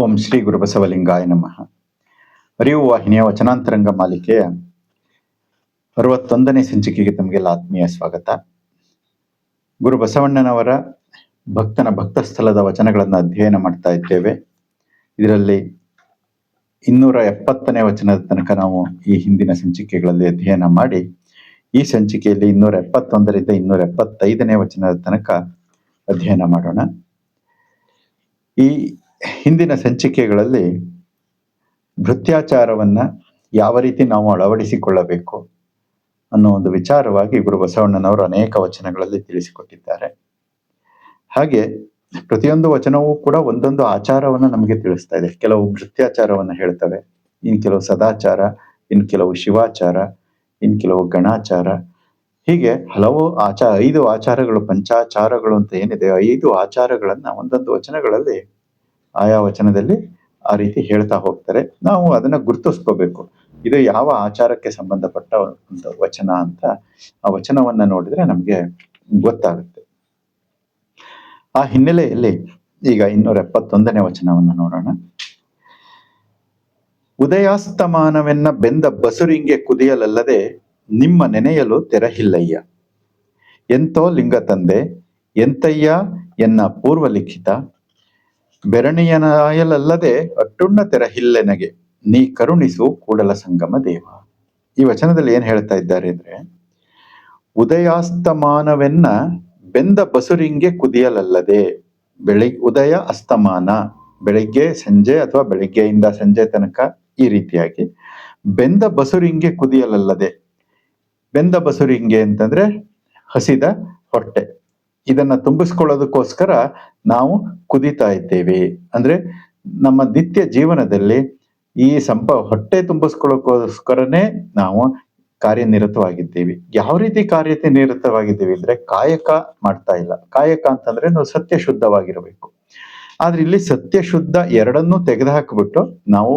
ಓಂ ಶ್ರೀ ಗುರುಬಸವಲಿಂಗಾಯ ನಮಃ. ಅರಿವು ವಾಹಿನಿಯ ವಚನಾಂತರಂಗ ಮಾಲಿಕೆಯ 61ನೇ ಸಂಚಿಕೆಗೆ ತಮಗೆಲ್ಲ ಆತ್ಮೀಯ ಸ್ವಾಗತ. ಗುರು ಬಸವಣ್ಣನವರ ಭಕ್ತನ ಭಕ್ತಸ್ಥಲದ ವಚನಗಳನ್ನು ಅಧ್ಯಯನ ಮಾಡ್ತಾ ಇದ್ದೇವೆ. ಇದರಲ್ಲಿ 270ನೇ ವಚನದ ತನಕ ನಾವು ಈ ಹಿಂದಿನ ಸಂಚಿಕೆಗಳಲ್ಲಿ ಅಧ್ಯಯನ ಮಾಡಿ, ಈ ಸಂಚಿಕೆಯಲ್ಲಿ 271ರಿಂದ 275ನೇ ವಚನದ ತನಕ ಅಧ್ಯಯನ ಮಾಡೋಣ. ಈ ಹಿಂದಿನ ಸಂಚಿಕೆಗಳಲ್ಲಿ ಭೃತ್ಯಾಚಾರವನ್ನ ಯಾವ ರೀತಿ ನಾವು ಅಳವಡಿಸಿಕೊಳ್ಳಬೇಕು ಅನ್ನೋ ಒಂದು ವಿಚಾರವಾಗಿ ಗುರು ಬಸವಣ್ಣನವರು ಅನೇಕ ವಚನಗಳಲ್ಲಿ ತಿಳಿಸಿಕೊಟ್ಟಿದ್ದಾರೆ. ಹಾಗೆ ಪ್ರತಿಯೊಂದು ವಚನವೂ ಕೂಡ ಒಂದೊಂದು ಆಚಾರವನ್ನ ನಮಗೆ ತಿಳಿಸ್ತಾ ಇದೆ. ಕೆಲವು ಭೃತ್ಯಾಚಾರವನ್ನ ಹೇಳ್ತವೆ, ಇನ್ ಕೆಲವು ಸದಾಚಾರ, ಇನ್ ಕೆಲವು ಶಿವಾಚಾರ, ಇನ್ ಕೆಲವು ಗಣಾಚಾರ, ಹೀಗೆ ಹಲವು 5 ಆಚಾರಗಳು, ಪಂಚಾಚಾರಗಳು ಅಂತ ಏನಿದೆ, 5 ಆಚಾರಗಳನ್ನ ಒಂದೊಂದು ವಚನಗಳಲ್ಲಿ ಆಯಾ ವಚನದಲ್ಲಿ ಆ ರೀತಿ ಹೇಳ್ತಾ ಹೋಗ್ತಾರೆ. ನಾವು ಅದನ್ನ ಗುರುತಿಸ್ಕೋಬೇಕು, ಇದು ಯಾವ ಆಚಾರಕ್ಕೆ ಸಂಬಂಧಪಟ್ಟ ಒಂದು ವಚನ ಅಂತ. ಆ ವಚನವನ್ನ ನೋಡಿದ್ರೆ ನಮ್ಗೆ ಗೊತ್ತಾಗುತ್ತೆ. ಆ ಹಿನ್ನೆಲೆಯಲ್ಲಿ ಈಗ 271ನೇ ವಚನವನ್ನ ನೋಡೋಣ. ಉದಯಾಸ್ತಮಾನವೆನ್ನ ಬೆಂದ ಬಸುರಿಂಗೆ ಕುದಿಯಲಲ್ಲದೆ ನಿಮ್ಮ ನೆನೆಯಲು ತೆರಹಿಲ್ಲಯ್ಯ. ಎಂತೋ ಲಿಂಗ ತಂದೆ ಎಂತಯ್ಯ ಎನ್ನ ಪೂರ್ವ ಲಿಖಿತ. ಬೆರಣಿಯನಾಯಲಲ್ಲದೆ ಅಟ್ಟುಣ್ಣ ತೆರಹಿಲ್ಲೆನಗೆ ನೀ ಕರುಣಿಸು ಕೂಡಲ ಸಂಗಮ ದೇವ. ಈ ವಚನದಲ್ಲಿ ಏನ್ ಹೇಳ್ತಾ ಇದ್ದಾರೆ ಅಂದ್ರೆ, ಉದಯಾಸ್ತಮಾನವೆನ್ನ ಬೆಂದ ಬಸುರಿಂಗೆ ಕುದಿಯಲಲ್ಲದೆ, ಉದಯ ಅಸ್ತಮಾನ, ಬೆಳಿಗ್ಗೆ ಸಂಜೆ ಅಥವಾ ಬೆಳಿಗ್ಗೆಯಿಂದ ಸಂಜೆ ತನಕ ಈ ರೀತಿಯಾಗಿ ಬೆಂದ ಬಸುರಿಂಗೆ ಕುದಿಯಲಲ್ಲದೆ. ಬೆಂದ ಬಸುರಿಂಗೆ ಅಂತಂದ್ರೆ ಹಸಿದ ಹೊಟ್ಟೆ, ಇದನ್ನ ತುಂಬಿಸ್ಕೊಳ್ಳೋದಕ್ಕೋಸ್ಕರ ನಾವು ಕುದಿತಾ ಇದ್ದೇವೆ. ಅಂದ್ರೆ ನಮ್ಮ ನಿತ್ಯ ಜೀವನದಲ್ಲಿ ಈ ಹೊಟ್ಟೆ ತುಂಬಿಸ್ಕೊಳ್ಳೋಕೋಸ್ಕರನೇ ನಾವು ಕಾರ್ಯನಿರತವಾಗಿದ್ದೀವಿ. ಯಾವ ರೀತಿ ಕಾರ್ಯನಿರತವಾಗಿದ್ದೀವಿ ಅಂದ್ರೆ, ಕಾಯಕ ಮಾಡ್ತಾ ಇಲ್ಲ. ಕಾಯಕ ಅಂತಂದ್ರೆ ನಾವು ಸತ್ಯ ಶುದ್ಧವಾಗಿರ್ಬೇಕು. ಆದ್ರೆ ಇಲ್ಲಿ ಸತ್ಯ ಶುದ್ಧ ಎರಡನ್ನೂ ತೆಗೆದುಹಾಕ್ಬಿಟ್ಟು ನಾವು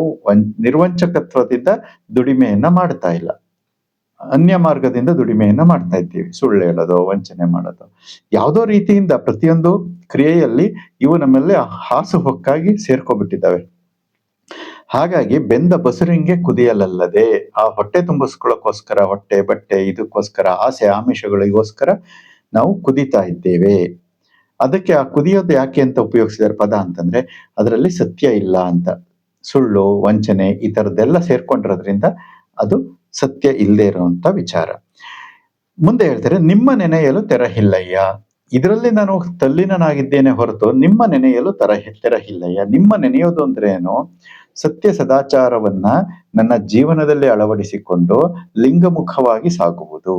ನಿರ್ವಂಚಕತ್ವದಿಂದ ದುಡಿಮೆಯನ್ನ ಮಾಡ್ತಾ ಇಲ್ಲ, ಅನ್ಯ ಮಾರ್ಗದಿಂದ ದುಡಿಮೆಯನ್ನ ಮಾಡ್ತಾ ಇದ್ದೀವಿ. ಸುಳ್ಳು ಹೇಳೋದು, ವಂಚನೆ ಮಾಡೋದು, ಯಾವುದೋ ರೀತಿಯಿಂದ ಪ್ರತಿಯೊಂದು ಕ್ರಿಯೆಯಲ್ಲಿ ಇವು ನಮ್ಮಲ್ಲಿ ಹಾಸು ಹೊಕ್ಕಾಗಿ ಸೇರ್ಕೊಬಿಟ್ಟಿದ್ದಾವೆ. ಹಾಗಾಗಿ ಬೆಂದ ಬಸುರಿಂಗೆ ಕುದಿಯಲಲ್ಲದೆ, ಆ ಹೊಟ್ಟೆ ತುಂಬಿಸ್ಕೊಳ್ಳೋಕೋಸ್ಕರ, ಹೊಟ್ಟೆ ಬಟ್ಟೆ ಇದಕ್ಕೋಸ್ಕರ, ಆಸೆ ಆಮಿಷಗಳಿಗೋಸ್ಕರ ನಾವು ಕುದಿತಾ ಇದ್ದೇವೆ. ಅದಕ್ಕೆ ಆ ಕುದಿಯೋದು ಯಾಕೆ ಅಂತ ಉಪಯೋಗಿಸಿದಾರೆ ಪದ ಅಂತಂದ್ರೆ, ಅದರಲ್ಲಿ ಸತ್ಯ ಇಲ್ಲ ಅಂತ. ಸುಳ್ಳು, ವಂಚನೆ ಈ ತರದ್ದೆಲ್ಲ ಸೇರ್ಕೊಂಡಿರೋದ್ರಿಂದ ಅದು ಸತ್ಯ ಇಲ್ಲದೆ ಇರುವಂತ ವಿಚಾರ. ಮುಂದೆ ಹೇಳ್ತಾರೆ, ನಿಮ್ಮ ನೆನೆಯಲು ತೆರಹಿಲ್ಲಯ್ಯ. ಇದರಲ್ಲಿ ನಾನು ತಲ್ಲೀನನಾಗಿದ್ದೇನೆ ಹೊರತು ನಿಮ್ಮ ನೆನೆಯಲು ತೆರಹಿಲ್ಲಯ್ಯ. ನಿಮ್ಮ ನೆನೆಯೋದು ಅಂದ್ರೆ ಏನು? ಸತ್ಯ ಸದಾಚಾರವನ್ನ ನನ್ನ ಜೀವನದಲ್ಲಿ ಅಳವಡಿಸಿಕೊಂಡು ಲಿಂಗಮುಖವಾಗಿ ಸಾಗುವುದು.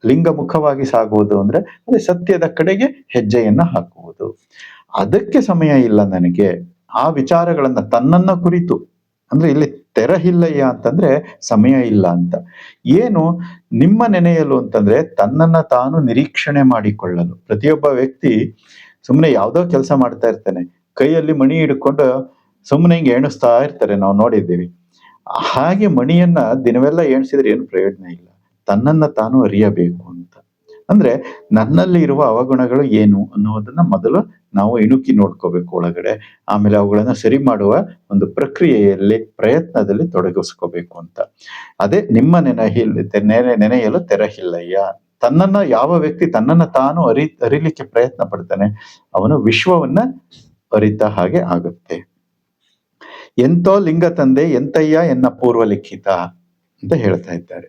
ಲಿಂಗಮುಖವಾಗಿ ಸಾಗುವುದು ಅಂದ್ರೆ ಅದೇ ಸತ್ಯದ ಕಡೆಗೆ ಹೆಜ್ಜೆಯನ್ನ ಹಾಕುವುದು. ಅದಕ್ಕೆ ಸಮಯ ಇಲ್ಲ ನನಗೆ. ಆ ವಿಚಾರಗಳನ್ನ ತನ್ನನ್ನ ಕುರಿತು, ಅಂದ್ರೆ ಇಲ್ಲಿ ತೆರಹಿಲ್ಲಯ್ಯ ಅಂತಂದ್ರೆ ಸಮಯ ಇಲ್ಲ ಅಂತ. ಏನು ನಿಮ್ಮ ನೆನೆಯಲು ಅಂತಂದ್ರೆ ತನ್ನನ್ನ ತಾನು ನಿರೀಕ್ಷಣೆ ಮಾಡಿಕೊಳ್ಳಲು. ಪ್ರತಿಯೊಬ್ಬ ವ್ಯಕ್ತಿ ಸುಮ್ಮನೆ ಯಾವ್ದೋ ಕೆಲಸ ಮಾಡ್ತಾ ಇರ್ತಾನೆ, ಕೈಯಲ್ಲಿ ಮಣಿ ಹಿಡ್ಕೊಂಡು ಸುಮ್ಮನೆ ಹಿಂಗೆ ಎಣಿಸ್ತಾ ಇರ್ತಾರೆ, ನಾವು ನೋಡಿದ್ದೀವಿ. ಹಾಗೆ ಮಣಿಯನ್ನ ದಿನವೆಲ್ಲ ಎಣಿಸಿದ್ರೆ ಏನು ಪ್ರಯೋಜನ ಇಲ್ಲ. ತನ್ನನ್ನ ತಾನು ಅರಿಯಬೇಕು ಅಂತ. ಅಂದ್ರೆ ನನ್ನಲ್ಲಿ ಇರುವ ಅವಗುಣಗಳು ಏನು ಅನ್ನೋದನ್ನ ಮೊದಲು ನಾವು ಇಣುಕಿ ನೋಡ್ಕೋಬೇಕು ಒಳಗಡೆ. ಆಮೇಲೆ ಅವುಗಳನ್ನ ಸರಿ ಮಾಡುವ ಒಂದು ಪ್ರಕ್ರಿಯೆಯಲ್ಲಿ, ಪ್ರಯತ್ನದಲ್ಲಿ ತೊಡಗಿಸ್ಕೋಬೇಕು ಅಂತ. ಅದೇ ನಿಮ್ಮ ನೆನೆಯಲು ತೆರಹಿಲ್ಲಯ್ಯ. ತನ್ನನ್ನ ಯಾವ ವ್ಯಕ್ತಿ ತನ್ನನ್ನ ತಾನು ಅರಿಲಿಕ್ಕೆ ಪ್ರಯತ್ನ ಪಡ್ತಾನೆ, ಅವನು ವಿಶ್ವವನ್ನ ಅರಿತ ಹಾಗೆ ಆಗುತ್ತೆ. ಎಂತೋ ಲಿಂಗ ತಂದೆ ಎಂತಯ್ಯ ಎನ್ನ ಪೂರ್ವ ಲಿಖಿತ ಅಂತ ಹೇಳ್ತಾ ಇದ್ದಾರೆ.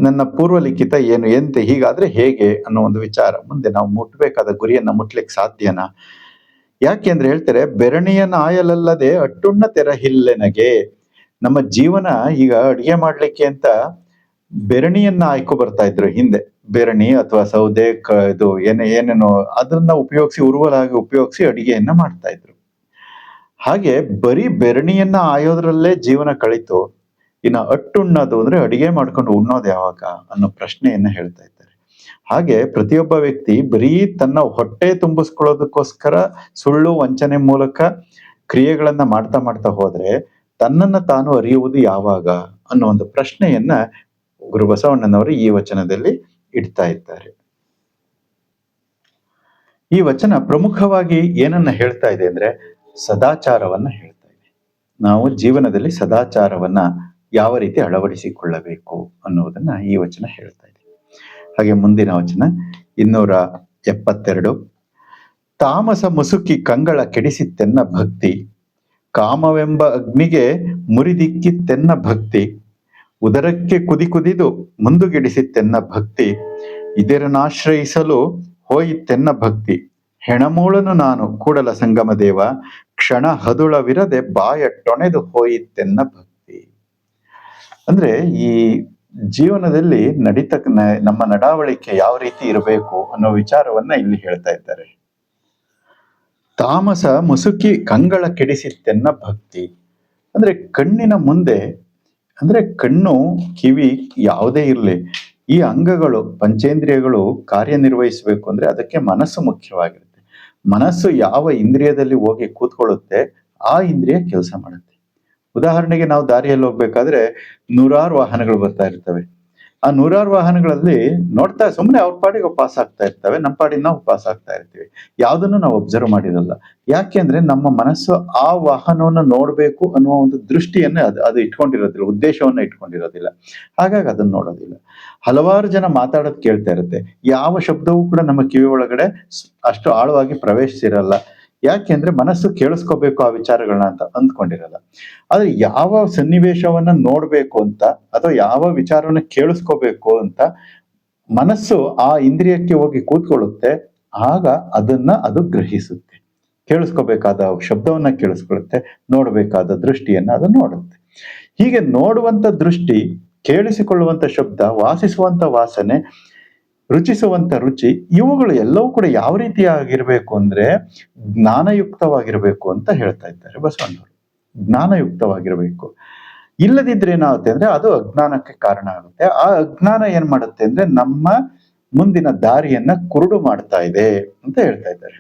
ನನ್ನ ಪೂರ್ವ ಲಿಖಿತ ಏನು, ಎಂತ, ಹೀಗಾದ್ರೆ ಹೇಗೆ ಅನ್ನೋ ಒಂದು ವಿಚಾರ. ಮುಂದೆ ನಾವು ಮುಟ್ಬೇಕಾದ ಗುರಿಯನ್ನ ಮುಟ್ಲಿಕ್ಕೆ ಸಾಧ್ಯನಾ? ಯಾಕೆ ಅಂದ್ರೆ ಹೇಳ್ತಾರೆ, ಬೆರಣಿಯನ್ನ ಆಯಲಲ್ಲದೆ ಅಟ್ಟುಣ್ಣ ತೆರಹಿಲ್ಲೆನಗೆ. ನಮ್ಮ ಜೀವನ ಈಗ ಅಡಿಗೆ ಮಾಡ್ಲಿಕ್ಕೆ ಅಂತ ಬೆರಣಿಯನ್ನ ಆಯ್ಕೊ ಬರ್ತಾ ಇದ್ರು ಹಿಂದೆ. ಬೆರಣಿ ಅಥವಾ ಸೌದೆ ಇದು ಏನೇನೋ ಅದನ್ನ ಉಪಯೋಗಿಸಿ, ಉರುವಲಾಗಿ ಉಪಯೋಗಿಸಿ ಅಡಿಗೆಯನ್ನ ಮಾಡ್ತಾ ಇದ್ರು. ಹಾಗೆ ಬರೀ ಬೆರಣಿಯನ್ನ ಆಯೋದ್ರಲ್ಲೇ ಜೀವನ ಕಳೀತು. ಇನ್ನು ಅಟ್ಟುಣ್ಣೋದು ಅಂದ್ರೆ ಅಡಿಗೆ ಮಾಡ್ಕೊಂಡು ಉಣ್ಣೋದು ಯಾವಾಗ ಅನ್ನೋ ಪ್ರಶ್ನೆಯನ್ನ ಹೇಳ್ತಾ ಇದ್ದಾರೆ. ಹಾಗೆ ಪ್ರತಿಯೊಬ್ಬ ವ್ಯಕ್ತಿ ಬರೀ ತನ್ನ ಹೊಟ್ಟೆ ತುಂಬಿಸ್ಕೊಳ್ಳೋದಕ್ಕೋಸ್ಕರ ಸುಳ್ಳು ವಂಚನೆ ಮೂಲಕ ಕ್ರಿಯೆಗಳನ್ನ ಮಾಡ್ತಾ ಮಾಡ್ತಾ ಹೋದ್ರೆ ತನ್ನನ್ನ ತಾನು ಅರಿಯುವುದು ಯಾವಾಗ ಅನ್ನೋ ಒಂದು ಪ್ರಶ್ನೆಯನ್ನ ಗುರು ಬಸವಣ್ಣನವರು ಈ ವಚನದಲ್ಲಿ ಇಡ್ತಾ ಇದ್ದಾರೆ. ಈ ವಚನ ಪ್ರಮುಖವಾಗಿ ಏನನ್ನ ಹೇಳ್ತಾ ಇದೆ ಅಂದ್ರೆ, ಸದಾಚಾರವನ್ನ ಹೇಳ್ತಾ ಇದೆ. ನಾವು ಜೀವನದಲ್ಲಿ ಸದಾಚಾರವನ್ನ ಯಾವ ರೀತಿ ಅಳವಡಿಸಿಕೊಳ್ಳಬೇಕು ಅನ್ನುವುದನ್ನ ಈ ವಚನ ಹೇಳ್ತಾ ಇದೆ. ಹಾಗೆ ಮುಂದಿನ ವಚನ 272. ತಾಮಸ ಮುಸುಕಿ ಕಂಗಳ ಕೆಡಿಸಿತ್ತೆನ್ನ ಭಕ್ತಿ, ಕಾಮವೆಂಬ ಅಗ್ನಿಗೆ ಮುರಿದಿಕ್ಕಿತ್ತೆನ್ನ ಭಕ್ತಿ, ಉದರಕ್ಕೆ ಕುದಿ ಕುದಿದು ಮುಂದುಗೆಡಿಸಿತ್ತೆನ್ನ ಭಕ್ತಿ, ಇದರನಾಶ್ರಯಿಸಲು ಹೋಯಿತ್ತೆನ್ನ ಭಕ್ತಿ, ಹೆಣಮೂಳನು ನಾನು ಕೂಡಲ ಸಂಗಮ ದೇವ, ಕ್ಷಣ ಹದುಳವಿರದೆ ಬಾಯ ಟೊಣೆದು ಹೋಯಿತ್ತೆನ್ನ ಭಕ್ತಿ. ಅಂದ್ರೆ ಈ ಜೀವನದಲ್ಲಿ ನಮ್ಮ ನಡಾವಳಿಕೆ ಯಾವ ರೀತಿ ಇರಬೇಕು ಅನ್ನೋ ವಿಚಾರವನ್ನ ಇಲ್ಲಿ ಹೇಳ್ತಾ ಇದ್ದಾರೆ. ತಾಮಸ ಮುಸುಕಿ ಕಂಗಳ ಕೆಡಿಸಿತ್ತೆನ್ನ ಭಕ್ತಿ ಅಂದ್ರೆ ಕಣ್ಣಿನ ಮುಂದೆ, ಅಂದ್ರೆ ಕಣ್ಣು ಕಿವಿ ಯಾವುದೇ ಇರಲಿ, ಈ ಅಂಗಗಳು ಪಂಚೇಂದ್ರಿಯಗಳು ಕಾರ್ಯನಿರ್ವಹಿಸಬೇಕು ಅಂದ್ರೆ ಅದಕ್ಕೆ ಮನಸ್ಸು ಮುಖ್ಯವಾಗಿರುತ್ತೆ. ಮನಸ್ಸು ಯಾವ ಇಂದ್ರಿಯದಲ್ಲಿ ಹೋಗಿ ಕೂತ್ಕೊಳ್ಳುತ್ತೆ ಆ ಇಂದ್ರಿಯ ಕೆಲಸ ಮಾಡುತ್ತೆ. ಉದಾಹರಣೆಗೆ ನಾವು ದಾರಿಯಲ್ಲಿ ಹೋಗ್ಬೇಕಾದ್ರೆ ನೂರಾರು ವಾಹನಗಳು ಬರ್ತಾ ಇರ್ತವೆ. ಆ ನೂರಾರು ವಾಹನಗಳಲ್ಲಿ ನೋಡ್ತಾ ಸುಮ್ಮನೆ ಅವ್ರ ಪಾಡಿಗೆ ಪಾಸ್ ಆಗ್ತಾ ಇರ್ತವೆ, ನಮ್ಮ ಪಾಡಿಗೆ ನಾವು ಪಾಸ್ ಆಗ್ತಾ ಇರ್ತೀವಿ, ಯಾವ್ದನ್ನು ನಾವು ಒಬ್ಸರ್ವ್ ಮಾಡಿರಲ್ಲ. ಯಾಕೆಂದ್ರೆ ನಮ್ಮ ಮನಸ್ಸು ಆ ವಾಹನವನ್ನು ನೋಡ್ಬೇಕು ಅನ್ನುವ ಒಂದು ದೃಷ್ಟಿಯನ್ನ ಅದು ಇಟ್ಕೊಂಡಿರೋದಿಲ್ಲ, ಉದ್ದೇಶವನ್ನ ಇಟ್ಕೊಂಡಿರೋದಿಲ್ಲ. ಹಾಗಾಗಿ ಅದನ್ನ ನೋಡೋದಿಲ್ಲ. ಹಲವಾರು ಜನ ಮಾತಾಡೋದು ಕೇಳ್ತಾ ಇರುತ್ತೆ, ಯಾವ ಶಬ್ದವೂ ಕೂಡ ನಮ್ಮ ಕಿವಿ ಒಳಗಡೆ ಅಷ್ಟು ಆಳವಾಗಿ ಪ್ರವೇಶಿಸಿರಲ್ಲ. ಯಾಕೆಂದ್ರೆ ಮನಸ್ಸು ಕೇಳಿಸ್ಕೋಬೇಕು ಆ ವಿಚಾರಗಳನ್ನ ಅಂತ ಅಂದ್ಕೊಂಡಿರಲ್ಲ. ಆದ್ರೆ ಯಾವ ಸನ್ನಿವೇಶವನ್ನ ನೋಡ್ಬೇಕು ಅಂತ ಅಥವಾ ಯಾವ ವಿಚಾರವನ್ನ ಕೇಳಿಸ್ಕೋಬೇಕು ಅಂತ ಮನಸ್ಸು ಆ ಇಂದ್ರಿಯಕ್ಕೆ ಹೋಗಿ ಕೂತ್ಕೊಳ್ಳುತ್ತೆ, ಆಗ ಅದನ್ನ ಅದು ಗ್ರಹಿಸುತ್ತೆ. ಕೇಳಿಸ್ಕೋಬೇಕಾದ ಶಬ್ದವನ್ನ ಕೇಳಿಸ್ಕೊಳ್ಳುತ್ತೆ, ನೋಡ್ಬೇಕಾದ ದೃಷ್ಟಿಯನ್ನ ಅದು ನೋಡುತ್ತೆ. ಹೀಗೆ ನೋಡುವಂತ ದೃಷ್ಟಿ, ಕೇಳಿಸಿಕೊಳ್ಳುವಂತ ಶಬ್ದ, ವಾಸಿಸುವಂತ ವಾಸನೆ, ರುಚಿಸುವಂತ ರುಚಿ, ಇವುಗಳು ಎಲ್ಲವೂ ಕೂಡ ಯಾವ ರೀತಿಯಾಗಿರ್ಬೇಕು ಅಂದ್ರೆ ಜ್ಞಾನಯುಕ್ತವಾಗಿರ್ಬೇಕು ಅಂತ ಹೇಳ್ತಾ ಇದ್ದಾರೆ ಬಸವಣ್ಣವರು. ಜ್ಞಾನಯುಕ್ತವಾಗಿರ್ಬೇಕು. ಇಲ್ಲದಿದ್ರೆ ಏನಾಗುತ್ತೆ ಅಂದ್ರೆ ಅದು ಅಜ್ಞಾನಕ್ಕೆ ಕಾರಣ ಆಗುತ್ತೆ. ಆ ಅಜ್ಞಾನ ಏನ್ ಮಾಡುತ್ತೆ ಅಂದ್ರೆ ನಮ್ಮ ಮುಂದಿನ ದಾರಿಯನ್ನ ಕುರುಡು ಮಾಡ್ತಾ ಇದೆ ಅಂತ ಹೇಳ್ತಾ ಇದ್ದಾರೆ.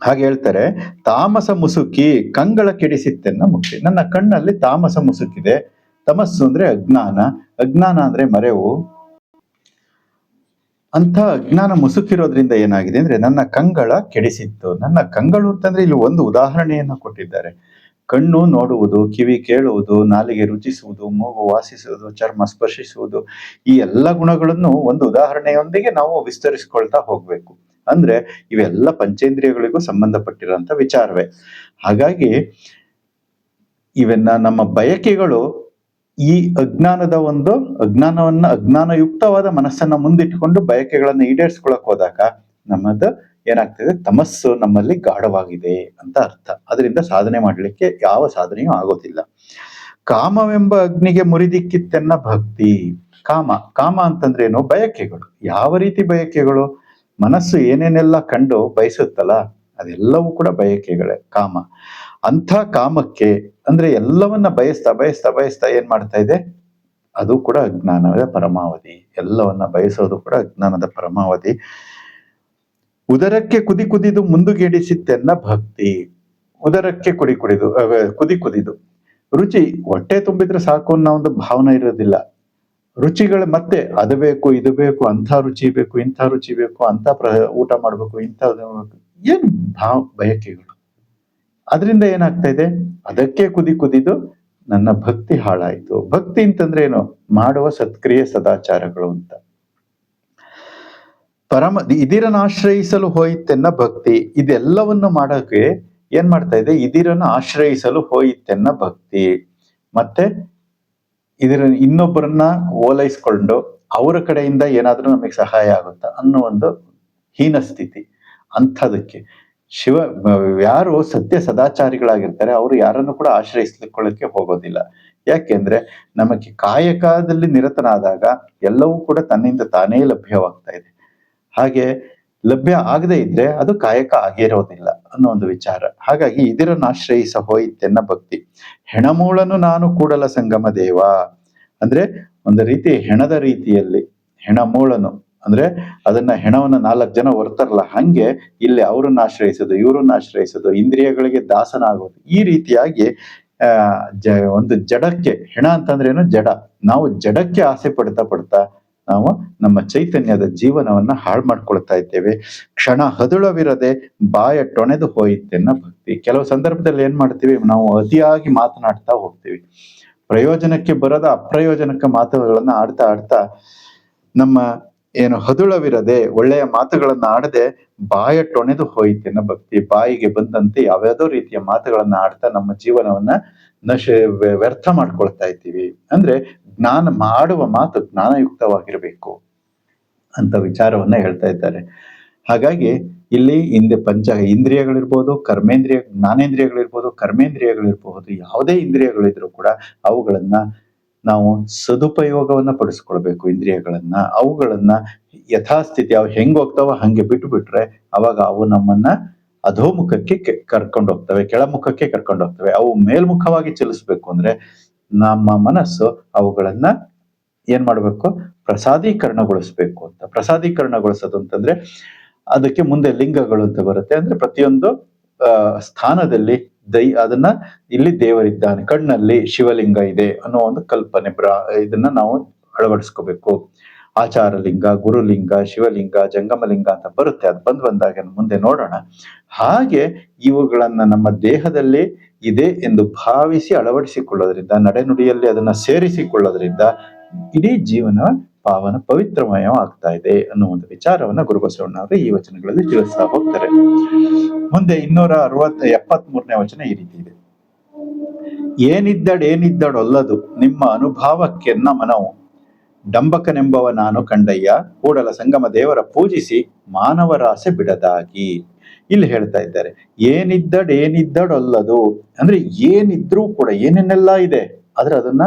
ಹಾಗೆ ಹೇಳ್ತಾರೆ, ತಾಮಸ ಮುಸುಕಿ ಕಂಗಳ ಕೆಡಿಸಿತ್ತೆನ್ನ ಮುಕ್ತಿ. ನನ್ನ ಕಣ್ಣಲ್ಲಿ ತಾಮಸ ಮುಸುಕಿದೆ. ತಮಸ್ಸು ಅಂದ್ರೆ ಅಜ್ಞಾನ, ಅಜ್ಞಾನ ಅಂದ್ರೆ ಮರೆವು. ಅಂತ ಅಜ್ಞಾನ ಮುಸುಕಿರೋದ್ರಿಂದ ಏನಾಗಿದೆ ಅಂದ್ರೆ ನನ್ನ ಕಂಗಳ ಕೆಡಿಸಿತ್ತು. ನನ್ನ ಕಂಗಳು ಅಂತಂದ್ರೆ ಇಲ್ಲಿ ಒಂದು ಉದಾಹರಣೆಯನ್ನು ಕೊಟ್ಟಿದ್ದಾರೆ. ಕಣ್ಣು ನೋಡುವುದು, ಕಿವಿ ಕೇಳುವುದು, ನಾಲಿಗೆ ರುಚಿಸುವುದು, ಮೂಗು ವಾಸಿಸುವುದು, ಚರ್ಮ ಸ್ಪರ್ಶಿಸುವುದು, ಈ ಎಲ್ಲ ಗುಣಗಳನ್ನು ಒಂದು ಉದಾಹರಣೆಯೊಂದಿಗೆ ನಾವು ವಿಸ್ತರಿಸಿಕೊಳ್ತಾ ಹೋಗ್ಬೇಕು. ಅಂದ್ರೆ ಇವೆಲ್ಲ ಪಂಚೇಂದ್ರಿಯಗಳಿಗೂ ಸಂಬಂಧಪಟ್ಟಿರುವಂತ ವಿಚಾರವೇ. ಹಾಗಾಗಿ ಇವನ್ನ ನಮ್ಮ ಬಯಕೆಗಳು ಈ ಅಜ್ಞಾನಯುಕ್ತವಾದ ಮನಸ್ಸನ್ನ ಮುಂದಿಟ್ಟುಕೊಂಡು ಬಯಕೆಗಳನ್ನ ಈಡೇರಿಸ್ಕೊಳಕ್ ಹೋದಾಗ ನಮ್ಮದು ಏನಾಗ್ತದೆ, ತಮಸ್ಸು ನಮ್ಮಲ್ಲಿ ಗಾಢವಾಗಿದೆ ಅಂತ ಅರ್ಥ. ಅದರಿಂದ ಸಾಧನೆ ಮಾಡ್ಲಿಕ್ಕೆ ಯಾವ ಸಾಧನೆಯೂ ಆಗೋದಿಲ್ಲ. ಕಾಮವೆಂಬ ಅಗ್ನಿಗೆ ಮುರಿದಿಕ್ಕಿತ್ತೆನ್ನ ಭಕ್ತಿ. ಕಾಮ ಅಂತಂದ್ರೆ ಏನು? ಬಯಕೆಗಳು. ಯಾವ ರೀತಿ ಬಯಕೆಗಳು? ಮನಸ್ಸು ಏನೇನೆಲ್ಲ ಕಂಡು ಬಯಸುತ್ತಲ್ಲ ಅದೆಲ್ಲವೂ ಕೂಡ ಬಯಕೆಗಳೇ ಕಾಮ. ಅಂಥ ಕಾಮಕ್ಕೆ ಅಂದ್ರೆ ಎಲ್ಲವನ್ನ ಬಯಸ್ತಾ ಏನ್ ಮಾಡ್ತಾ ಇದೆ? ಅದು ಕೂಡ ಅಜ್ಞಾನದ ಪರಮಾವಧಿ. ಎಲ್ಲವನ್ನ ಬಯಸೋದು ಕೂಡ ಅಜ್ಞಾನದ ಪರಮಾವಧಿ. ಉದರಕ್ಕೆ ಕುದಿ ಕುದಿದು ಮುಂದುಗೆಡಿಸಿತ್ತೆನ್ನ ಭಕ್ತಿ. ಉದರಕ್ಕೆ ಕುದಿ ಕುದಿದು ರುಚಿ ಹೊಟ್ಟೆ ತುಂಬಿದ್ರೆ ಸಾಕು ಅನ್ನೋ ಒಂದು ಭಾವನೆ ಇರೋದಿಲ್ಲ. ರುಚಿಗಳು ಮತ್ತೆ ಅದು ಬೇಕು, ಇದು ಬೇಕು, ಅಂಥ ರುಚಿ ಬೇಕು, ಇಂಥ ರುಚಿ ಬೇಕು, ಅಂತ ಊಟ ಮಾಡ್ಬೇಕು, ಇಂಥ ಏನು ಬಯಕೆಗಳು. ಅದರಿಂದ ಏನಾಗ್ತಾ ಇದೆ? ಅದಕ್ಕೆ ಕುದಿದು ನನ್ನ ಭಕ್ತಿ ಹಾಳಾಯ್ತು. ಭಕ್ತಿ ಅಂತಂದ್ರೆ ಏನು? ಮಾಡುವ ಸತ್ಕ್ರಿಯೆ ಸದಾಚಾರಗಳು ಅಂತ. ಇದಿರನ್ನ ಆಶ್ರಯಿಸಲು ಹೋಯಿತೆನ್ನ ಭಕ್ತಿ. ಇದೆಲ್ಲವನ್ನು ಮಾಡೋಕೆ ಏನ್ ಮಾಡ್ತಾ ಇದೆ? ಇದಿರನ್ನ ಆಶ್ರಯಿಸಲು ಹೋಯಿತೆನ್ನ ಭಕ್ತಿ. ಮತ್ತೆ ಇನ್ನೊಬ್ಬರನ್ನ ಓಲೈಸ್ಕೊಂಡು ಅವರ ಕಡೆಯಿಂದ ಏನಾದ್ರೂ ನಮಗೆ ಸಹಾಯ ಆಗುತ್ತಾ ಅನ್ನೋ ಒಂದು ಹೀನ ಸ್ಥಿತಿ. ಅಂಥದಕ್ಕೆ ಯಾರು ಸತ್ಯ ಸದಾಚಾರಿಗಳಾಗಿರ್ತಾರೆ ಅವರು ಯಾರನ್ನು ಕೂಡ ಆಶ್ರಯಿಸ್ಲಿಕ್ಕೆ ಹೋಗೋದಿಲ್ಲ. ಯಾಕೆಂದ್ರೆ ನಮಗೆ ಕಾಯಕದಲ್ಲಿ ನಿರತನಾದಾಗ ಎಲ್ಲವೂ ಕೂಡ ತನ್ನಿಂದ ತಾನೇ ಲಭ್ಯವಾಗ್ತಾ ಇದೆ. ಹಾಗೆ ಲಭ್ಯ ಆಗದೆ ಇದ್ರೆ ಅದು ಕಾಯಕ ಆಗಿರೋದಿಲ್ಲ ಅನ್ನೋ ಒಂದು ವಿಚಾರ. ಹಾಗಾಗಿ ಇದರನ್ನ ಆಶ್ರಯಿಸ ಹೋಯಿತೆನ್ನ ಭಕ್ತಿ. ಹೆಣಮೂಳನು ನಾನು ಕೂಡಲ ಸಂಗಮ ದೇವ. ಅಂದ್ರೆ ಒಂದು ರೀತಿ ಹೆಣದ ರೀತಿಯಲ್ಲಿ, ಹೆಣಮೂಳನು ಅಂದ್ರೆ ಅದನ್ನ ಹೆಣವನ್ನ 4 ಜನ ಹೊರ್ತಾರಲ್ಲ, ಹಂಗೆ ಇಲ್ಲಿ ಅವ್ರನ್ನ ಆಶ್ರಯಿಸೋದು, ಇವ್ರನ್ನ ಆಶ್ರಯಿಸೋದು, ಇಂದ್ರಿಯಗಳಿಗೆ ದಾಸನಾಗೋದು. ಈ ರೀತಿಯಾಗಿ ಒಂದು ಜಡಕ್ಕೆ, ಹೆಣ ಅಂತಂದ್ರೆ ಏನು? ಜಡ. ನಾವು ಜಡಕ್ಕೆ ಆಸೆ ಪಡ್ತಾ ನಾವು ನಮ್ಮ ಚೈತನ್ಯದ ಜೀವನವನ್ನ ಹಾಳು ಮಾಡ್ಕೊಳ್ತಾ ಇದ್ದೇವೆ. ಕ್ಷಣ ಹದುಳವಿರದೆ ಬಾಯ ಟೊಣೆದು ಹೋಯಿತೆನ್ನ ಭಕ್ತಿ. ಕೆಲವು ಸಂದರ್ಭದಲ್ಲಿ ಏನ್ ಮಾಡ್ತೀವಿ, ನಾವು ಅತಿಯಾಗಿ ಮಾತನಾಡ್ತಾ ಹೋಗ್ತೀವಿ. ಪ್ರಯೋಜನಕ್ಕೆ ಬರದ ಅಪ್ರಯೋಜನಕ ಮಾತುಗಳನ್ನ ಆಡ್ತಾ ಆಡ್ತಾ ನಮ್ಮ ಏನು ಹದುಳವಿರದೆ ಒಳ್ಳೆಯ ಮಾತುಗಳನ್ನ ಆಡದೆ ಬಾಯ ಟೊಣೆದು ಹೋಯಿತೆನ್ನ ಭಕ್ತಿ. ಬಾಯಿಗೆ ಬಂದಂತೆ ಯಾವ್ಯಾವುದೋ ರೀತಿಯ ಮಾತುಗಳನ್ನ ಆಡ್ತಾ ನಮ್ಮ ಜೀವನವನ್ನ ವ್ಯರ್ಥ ಮಾಡ್ಕೊಳ್ತಾ ಇದ್ದೀವಿ. ಅಂದ್ರೆ ಮಾಡುವ ಮಾತು ಜ್ಞಾನಯುಕ್ತವಾಗಿರ್ಬೇಕು ಅಂತ ವಿಚಾರವನ್ನ ಹೇಳ್ತಾ ಇದ್ದಾರೆ. ಹಾಗಾಗಿ ಇಲ್ಲಿ ಹಿಂದೆ ಇಂದ್ರಿಯಗಳಿರ್ಬೋದು, ಜ್ಞಾನೇಂದ್ರಿಯಗಳಿರ್ಬೋದು, ಕರ್ಮೇಂದ್ರಿಯಗಳಿರ್ಬಹುದು, ಯಾವುದೇ ಇಂದ್ರಿಯಗಳಿದ್ರು ಕೂಡ ಅವುಗಳನ್ನ ನಾವು ಸದುಪಯೋಗವನ್ನ ಪಡಿಸ್ಕೊಳ್ಬೇಕು. ಇಂದ್ರಿಯಗಳನ್ನ, ಅವುಗಳನ್ನ ಯಥಾಸ್ಥಿತಿ ಅವು ಹೆಂಗ್ ಹೋಗ್ತಾವ ಹಂಗೆ ಬಿಟ್ಟು ಬಿಟ್ರೆ ಅವಾಗ ಅವು ನಮ್ಮನ್ನ ಅಧೋಮುಖಕ್ಕೆ ಕರ್ಕೊಂಡು ಹೋಗ್ತವೆ, ಕೆಳಮುಖಕ್ಕೆ ಕರ್ಕೊಂಡು ಹೋಗ್ತವೆ. ಅವು ಮೇಲ್ಮುಖವಾಗಿ ಚಲಿಸ್ಬೇಕು ಅಂದ್ರೆ ನಮ್ಮ ಮನಸ್ಸು ಅವುಗಳನ್ನ ಏನ್ ಮಾಡ್ಬೇಕು, ಪ್ರಸಾದೀಕರಣಗೊಳಿಸ್ಬೇಕು ಅಂತ. ಪ್ರಸಾದೀಕರಣಗೊಳಿಸೋದು ಅಂತಂದ್ರೆ ಅದಕ್ಕೆ ಮುಂದೆ ಲಿಂಗಗಳು ಅಂತ ಬರುತ್ತೆ. ಅಂದ್ರೆ ಪ್ರತಿಯೊಂದು ಸ್ಥಾನದಲ್ಲಿ ಅದನ್ನ ಇಲ್ಲಿ ದೇವರಿದ್ದಾನೆ, ಕಣ್ಣಲ್ಲಿ ಶಿವಲಿಂಗ ಇದೆ ಅನ್ನೋ ಒಂದು ಕಲ್ಪನೆ ಇದನ್ನ ನಾವು ಅಳವಡಿಸ್ಕೋಬೇಕು. ಆಚಾರಲಿಂಗ, ಗುರುಲಿಂಗ, ಶಿವಲಿಂಗ, ಜಂಗಮಲಿಂಗ ಅಂತ ಬರುತ್ತೆ. ಅದು ಬಂದಾಗ ಮುಂದೆ ನೋಡೋಣ. ಹಾಗೆ ಇವುಗಳನ್ನ ನಮ್ಮ ದೇಹದಲ್ಲಿ ಇದೆ ಎಂದು ಭಾವಿಸಿ ಅಳವಡಿಸಿಕೊಳ್ಳೋದ್ರಿಂದ, ನಡೆನುಡಿಯಲ್ಲಿ ಅದನ್ನ ಸೇರಿಸಿಕೊಳ್ಳೋದ್ರಿಂದ ಇಡೀ ಜೀವನ ಪವಿತ್ರಮಯ ಆಗ್ತಾ ಇದೆ ಅನ್ನೋ ಒಂದು ವಿಚಾರವನ್ನ ಗುರುಬಸವಣ್ಣ ಅವರು ಈ ವಚನಗಳಲ್ಲಿ ತಿಳಿಸ್ತಾ ಹೋಗ್ತಾರೆ. ಮುಂದೆ 273ನೇ ವಚನ ಈ ರೀತಿ ಇದೆ. ಏನಿದ್ದಡೊಲ್ಲದು ನಿಮ್ಮ ಅನುಭಾವಕ್ಕೆನ್ನ ಮನವು, ಡಂಬಕನೆಂಬವ ನಾನು ಕಂಡಯ್ಯ, ಕೂಡಲ ಸಂಗಮ ದೇವರ ಪೂಜಿಸಿ ಮಾನವರಾಸೆ ಬಿಡದಾಗಿ. ಇಲ್ಲಿ ಹೇಳ್ತಾ ಇದ್ದಾರೆ, ಏನಿದ್ದಡೊಲ್ಲದು ಅಂದ್ರೆ ಏನಿದ್ರೂ ಕೂಡ, ಏನೇನೆಲ್ಲ ಇದೆ ಆದ್ರೆ ಅದನ್ನ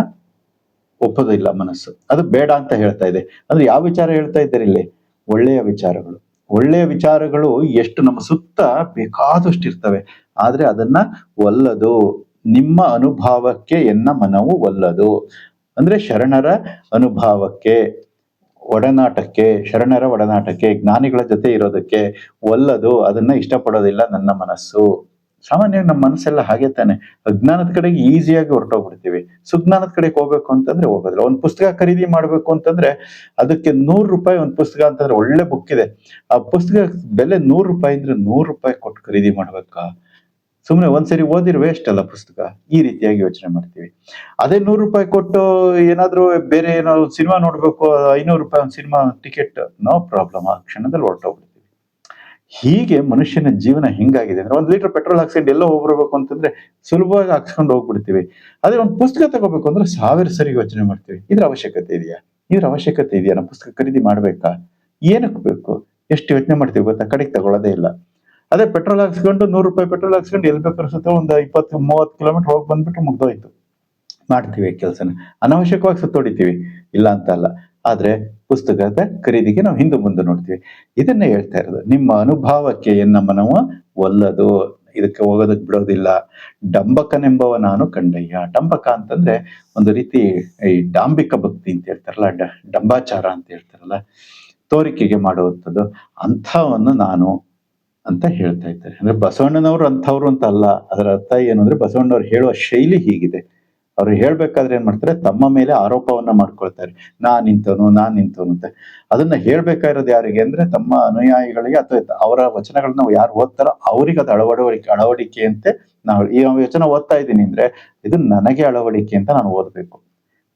ಒಪ್ಪೋದಿಲ್ಲ ಮನಸ್ಸು, ಅದು ಬೇಡ ಅಂತ ಹೇಳ್ತಾ ಇದೆ. ಅಂದ್ರೆ ಯಾವ ವಿಚಾರ ಹೇಳ್ತಾ ಇದ್ದಾರೆ ಇಲ್ಲಿ? ಒಳ್ಳೆಯ ವಿಚಾರಗಳು. ಒಳ್ಳೆಯ ವಿಚಾರಗಳು ಎಷ್ಟು ನಮ್ಮ ಸುತ್ತ ಬೇಕಾದಷ್ಟು ಇರ್ತವೆ, ಆದ್ರೆ ಅದನ್ನ ಒಲ್ಲದು. ನಿಮ್ಮ ಅನುಭಾವಕ್ಕೆ ಎನ್ನ ಮನವು ಒಲ್ಲದು ಅಂದ್ರೆ ಶರಣರ ಅನುಭಾವಕ್ಕೆ, ಶರಣರ ಒಡನಾಟಕ್ಕೆ, ಜ್ಞಾನಿಗಳ ಜೊತೆ ಇರೋದಕ್ಕೆ ಒಲ್ಲದು. ಅದನ್ನ ಇಷ್ಟಪಡೋದಿಲ್ಲ ನನ್ನ ಮನಸ್ಸು. ಸಾಮಾನ್ಯವಾಗಿ ನಮ್ಮ ಮನಸ್ಸೆಲ್ಲ ಹಾಗೆ ತಾನೆ, ಅಜ್ಞಾನದ ಕಡೆಗೆ ಈಸಿಯಾಗಿ ಹೊರಟೋಗ್ಬಿಡ್ತೀವಿ. ಸುಜ್ಞಾನದ ಕಡೆಗೆ ಹೋಗ್ಬೇಕು ಅಂತಂದ್ರೆ ಹೋಗೋದಿಲ್ಲ. ಒಂದು ಪುಸ್ತಕ ಖರೀದಿ ಮಾಡ್ಬೇಕು ಅಂತಂದ್ರೆ ಅದಕ್ಕೆ ₹100 ಒಂದು ಪುಸ್ತಕ ಅಂತಂದ್ರೆ ಒಳ್ಳೆ ಬುಕ್ ಇದೆ, ಆ ಪುಸ್ತಕ ಬೆಲೆ ₹100 ಅಂದ್ರೆ ₹100 ಕೊಟ್ಟು ಖರೀದಿ ಮಾಡ್ಬೇಕಾ? ಸುಮ್ನೆ ಒಂದ್ಸರಿ ಓದಿರ್ ವೇಸ್ಟ್ ಅಲ್ಲ ಪುಸ್ತಕ. ಈ ರೀತಿಯಾಗಿ ಯೋಚನೆ ಮಾಡ್ತೀವಿ. ಅದೇ ₹100 ಕೊಟ್ಟು ಏನಾದ್ರೂ ಬೇರೆ ಏನೋ ಸಿನಿಮಾ ನೋಡ್ಬೇಕು, ₹500 ಒಂದು ಸಿನಿಮಾ ಟಿಕೆಟ್, ನೋ ಪ್ರಾಬ್ಲಮ್, ಆ ಕ್ಷಣದಲ್ಲಿ ಹೊರಟೋಗ್ಬಿಡ್ತೀವಿ. ಹೀಗೆ ಮನುಷ್ಯನ ಜೀವನ ಹಿಂಗಾಗಿದೆ ಅಂದ್ರೆ 1 ಲೀಟರ್ ಪೆಟ್ರೋಲ್ ಹಾಕ್ಸ್ಕೊಂಡು ಎಲ್ಲೋ ಹೋಗ್ಬರ್ಬೇಕು ಅಂತಂದ್ರೆ ಸುಲಭವಾಗಿ ಹಾಕ್ಸ್ಕೊಂಡು ಹೋಗ್ಬಿಡ್ತೀವಿ. ಅದೇ ಒಂದು ಪುಸ್ತಕ ತಗೋಬೇಕು ಅಂದ್ರೆ 1000 ಸರಿ ಯೋಚನೆ ಮಾಡ್ತೀವಿ. ಇದ್ರ ಅವಶ್ಯಕತೆ ಇದೆಯಾ? ನಮ್ಮ ಪುಸ್ತಕ ಖರೀದಿ ಮಾಡ್ಬೇಕಾ? ಏನಕ್ಕೆ ಬೇಕು? ಎಷ್ಟು ಯೋಚನೆ ಮಾಡ್ತೀವಿ ಗೊತ್ತಾ? ಕಡೆಗೆ ತಗೊಳ್ಳೋದೇ ಇಲ್ಲ. ಅದೇ ಪೆಟ್ರೋಲ್ ಹಾಕ್ಸ್ಕೊಂಡು ₹100 ಪೆಟ್ರೋಲ್ ಹಾಕ್ಸ್ಕೊಂಡು ಎಲ್ಲಿ ಬೇಕಾದ್ರೂ ಸುತ್ತ ಒಂದು 20-30 ಕಿಲೋಮೀಟರ್ ಹೋಗಿ ಬಂದ್ಬಿಟ್ಟು ಮುಗ್ದೋಯ್ತು. ಮಾಡ್ತೀವಿ ಕೆಲಸನ, ಅನಾವಶ್ಯಕವಾಗಿ ಸುತ್ತೋಡಿತೀವಿ, ಇಲ್ಲ ಅಂತ ಅಲ್ಲ. ಆದ್ರೆ ಪುಸ್ತಕದ ಖರೀದಿಗೆ ನಾವು ಹಿಂದೆ ಮುಂದೆ ನೋಡ್ತೀವಿ. ಇದನ್ನೇ ಹೇಳ್ತಾ ಇರೋದು, ನಿಮ್ಮ ಅನುಭಾವಕ್ಕೆ ಎನ್ನ ಮನವ ಒಲ್ಲದು, ಇದಕ್ಕೆ ಹೋಗೋದಕ್ಕೆ ಬಿಡೋದಿಲ್ಲ. ಡಂಬಕನೆಂಬವ ನಾನು ಕಂಡಯ್ಯ. ಡಂಬಕ ಅಂತಂದ್ರೆ ಒಂದು ರೀತಿ ಈ ಡಾಂಬಿಕ ಭಕ್ತಿ ಅಂತ ಹೇಳ್ತಾರಲ್ಲ, ಡಂಬಾಚಾರ ಅಂತ ಹೇಳ್ತಾರಲ್ಲ, ತೋರಿಕೆಗೆ ಮಾಡುವಂಥದ್ದು, ಅಂಥವನ್ನು ನಾನು ಅಂತ ಹೇಳ್ತಾ ಇದ್ದಾರೆ. ಅಂದ್ರೆ ಬಸವಣ್ಣನವರು ಅಂಥವ್ರು ಅಂತ ಅಲ್ಲ. ಅದರ ಅರ್ಥ ಏನು ಅಂದ್ರೆ ಬಸವಣ್ಣವ್ರು ಹೇಳುವ ಶೈಲಿ ಹೀಗಿದೆ. ಅವ್ರು ಹೇಳ್ಬೇಕಾದ್ರೆ ಏನ್ ಮಾಡ್ತಾರೆ, ತಮ್ಮ ಮೇಲೆ ಆರೋಪವನ್ನ ಮಾಡ್ಕೊಳ್ತಾರೆ, ನಾನ್ ನಿಂತವನು ಅಂತ. ಅದನ್ನ ಹೇಳ್ಬೇಕಾಗಿರೋದು ಯಾರಿಗೆ ಅಂದ್ರೆ ತಮ್ಮ ಅನುಯಾಯಿಗಳಿಗೆ, ಅಥವಾ ಅವರ ವಚನಗಳನ್ನ ನಾವು ಯಾರು ಓದ್ತಾರೋ ಅವ್ರಿಗೆ ಅದು ಅಳವಡಿಕೆ ಅಂತೆ. ನಾವು ಈ ವಚನ ಓದ್ತಾ ಇದ್ದೀನಿ ಅಂದ್ರೆ ಇದು ನನಗೆ ಅಳವಡಿಕೆ ಅಂತ ನಾನು ಓದ್ಬೇಕು.